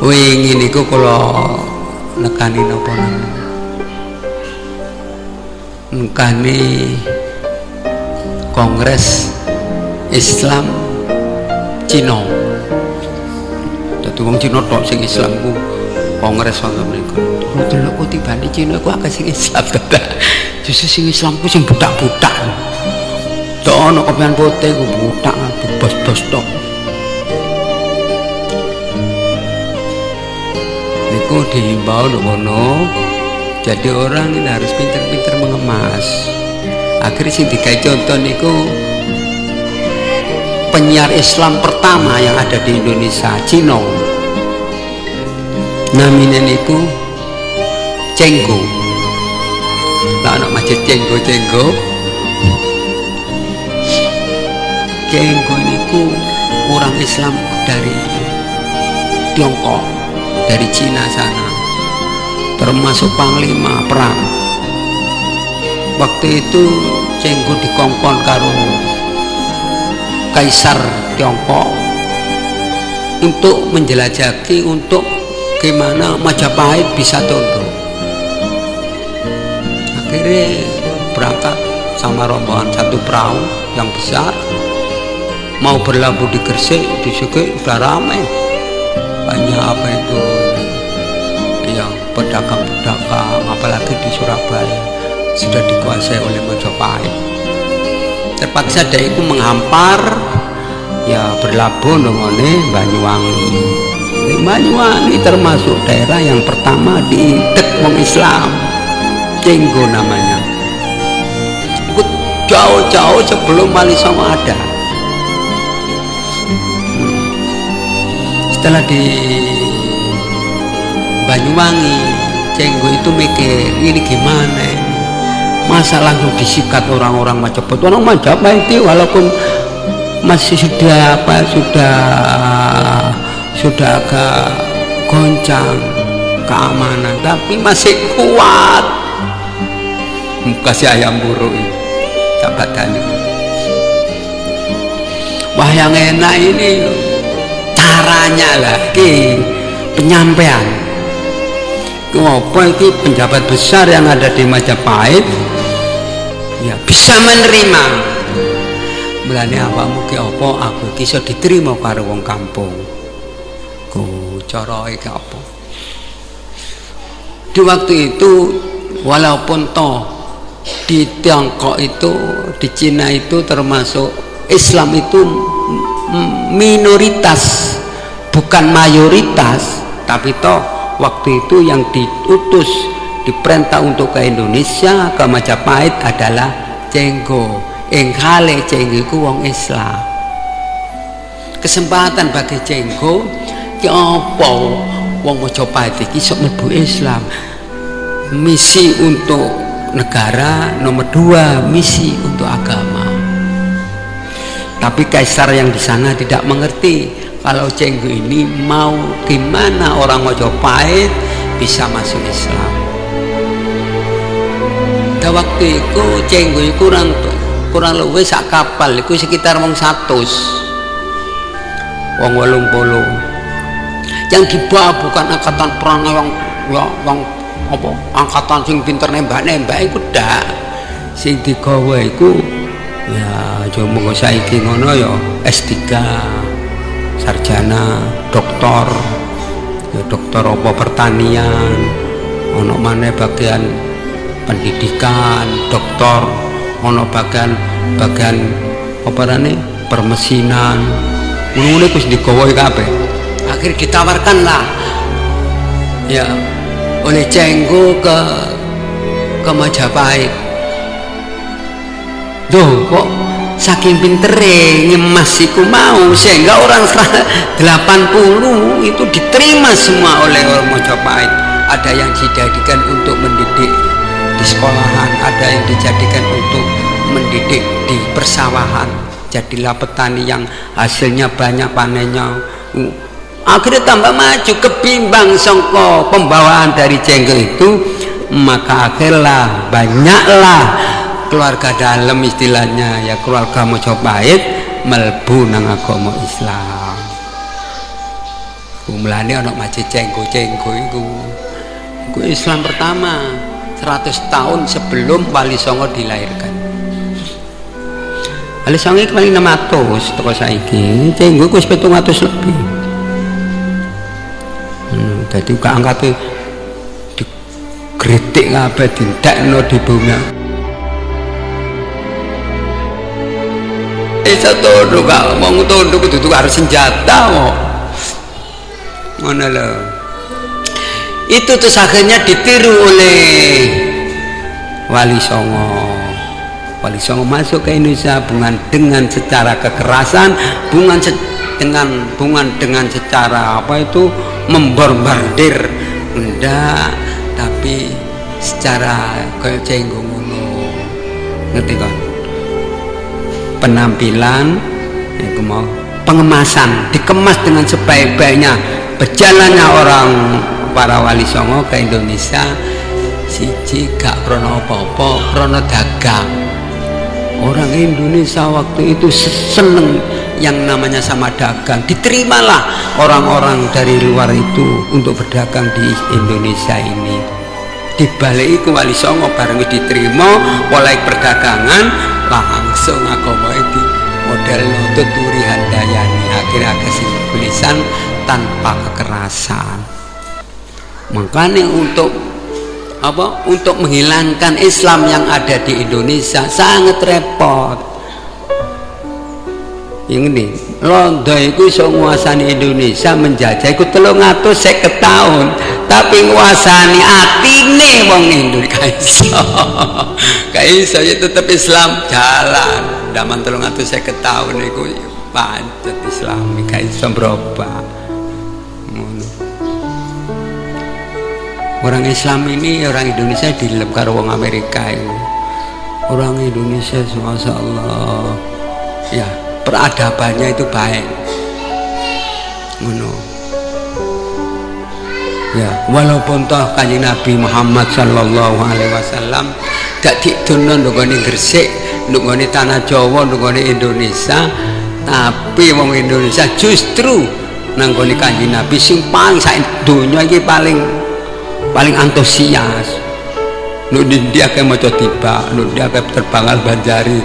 Wingi niku kula nekani napa nekani Kongres Islam Cina. Dadi wong Cina tok sing Islam ku kongres wonten mriku. Delok kok tibane Cina ku akeh sing Islam ta. Justru sing Islam ku sing budak-budak. Tok ana kopian putih ku budak bos-bos tok. Niku dihimbau loh, jadi orang ini harus pintar-pintar mengemas. Akhirnya sing dikai contoh niku penyiar Islam pertama yang ada di Indonesia, Cino. Namanya niku Cenggo. Lah anak masjid Cenggo niku orang Islam dari Tiongkok, dari Cina sana, termasuk panglima perang. Waktu itu Cenggo dikongkon karo Kaisar Tiongkok untuk menjelajahi untuk gimana Majapahit bisa tunduk. Akhirnya berangkat sama rombongan satu perahu yang besar mau berlabuh di Gresik. Di Gresik udah ramai, banyak apa itu ya pedagang-pedagang, apalagi di Surabaya sudah dikuasai oleh Majapahit. Terpaksa dia itu menghampar ya berlabuh nongone Banyuwangi. Banyuwangi termasuk daerah yang pertama diindek wong Islam, Cenggo namanya. Ikut jauh-jauh sebelum Wali Songo ada. Setelah di Banyuwangi, Cenggo itu mikir ini gimana ini? Masa langsung disikat orang-orang Majapahit. Orang Majapahit itu walaupun masih sudah agak goncang keamanan, tapi masih kuat. Kasih ayam buruk ini sahabat tani. Wah, yang enak ini caranya lagi penyampaian. Apa itu penjabat besar yang ada di Majapahit ya bisa menerima. Mulane awakmu ki apa aku iki iso diterima karo wong kampung. Ku cara iki apa? Di waktu itu walaupun toh di Tiongkok itu, di Cina itu termasuk Islam itu minoritas, bukan mayoritas, tapi toh waktu itu yang diutus diperintah untuk ke Indonesia, ke Majapahit adalah Cenggo. Engkale Cenggo itu wong Islam. Kesempatan bagi Cenggo ki apa wong Majapahit iki sok mlebu Islam. Misi untuk negara, nomor 2 misi untuk agama. Tapi kaisar yang di sana tidak mengerti kalau Cenggo ini mau gimana orang Majapahit bisa masuk Islam. Dan waktu itu Cenggo itu kurang lebih sak kapal itu sekitar wong 100, wong 80. Yang dibawa bukan angkatan perang yang apa angkatan sing pinter nembak-nembak iku ndak. Sing digawa iku ya cuma saiki ngono ya S3, sarjana, doktor, ya doktor apa pertanian, ono mana bagian pendidikan, doktor, ono bagian apa rane permesinan, ngono wis digawa kabeh. Akhir ditawarkan lah, ya oleh Cenggo ke Majapahit. Duh, kok saking pintere ngemas iku mau sehingga orang 80 itu diterima semua oleh orang Majapahit. Ada yang dijadikan untuk mendidik di sekolahan, ada yang dijadikan untuk mendidik di persawahan, jadilah petani yang hasilnya banyak panennya. Akhirnya tambah maju, kebimbang songko pembawaan dari Cenggo itu, maka akhirnya banyaklah keluarga dalam istilahnya ya, keluarga Majapahit melbu nang agama Islam. Mulane ana masjid Cenggo iku Islam pertama 100 tahun sebelum Wali Songo dilahirkan. Wali Songo iki paling 600 teko saiki, Cenggo wis 700 lebih. Dadi kok angkate digretik kabeh dindakno di bumi. Satu gak mau tunduk itu harus senjata kok. Mana lo? Itu terus akhirnya ditiru oleh Wali Songo. Wali Songo masuk ke Indonesia bukan dengan secara kekerasan, bukan dengan secara apa itu membombardir, enggak, tapi secara kayak Cenggo ngono, ngerti kan? Penampilan, itu mau pengemasan, dikemas dengan sebaik-baiknya. Berjalannya orang para Wali Songo ke Indonesia, siji gak krono apa-apa, krono dagang. Orang Indonesia waktu itu seneng yang namanya sama dagang. Diterimalah orang-orang dari luar itu untuk berdagang di Indonesia ini. Dibalik itu Wali Songo bareng diterima oleh perdagangan, langsung agama itu model tuturi handayani, akhirnya kasih tulisan tanpa kekerasan. Makanya untuk apa? Untuk menghilangkan Islam yang ada di Indonesia sangat repot. Yang ini Londo itu iso nguasani Indonesia, menjajah iku 350 tahun, tapi nguasani atine wong Indonesia kaiso ya tetap Islam jalan. Zaman 350 tahun iku pancet Islam kaiso berubah. Orang Islam ini, orang Indonesia dilep karo wong Amerika itu. Orang Indonesia Masya Allah ya, peradabannya itu baik ngono ya, walaupun toh Kanjeng Nabi Muhammad sallallahu alaihi wasallam gak didono nggone Gresik, nggone tanah Jawa, nggone Indonesia, tapi wong Indonesia justru nang nggone Kanjeng Nabi sing paling sak donya iki paling antusias. Nuk dia kayak maca tiba, nuk dia kayak terbang al Banjari.